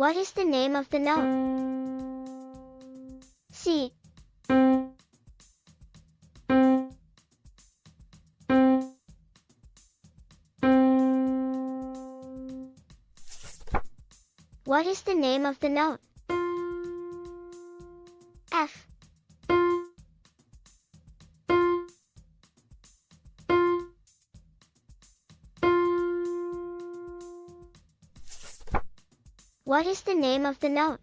What is the name of the note? C. What is the name of the note? F. What is the name of the note?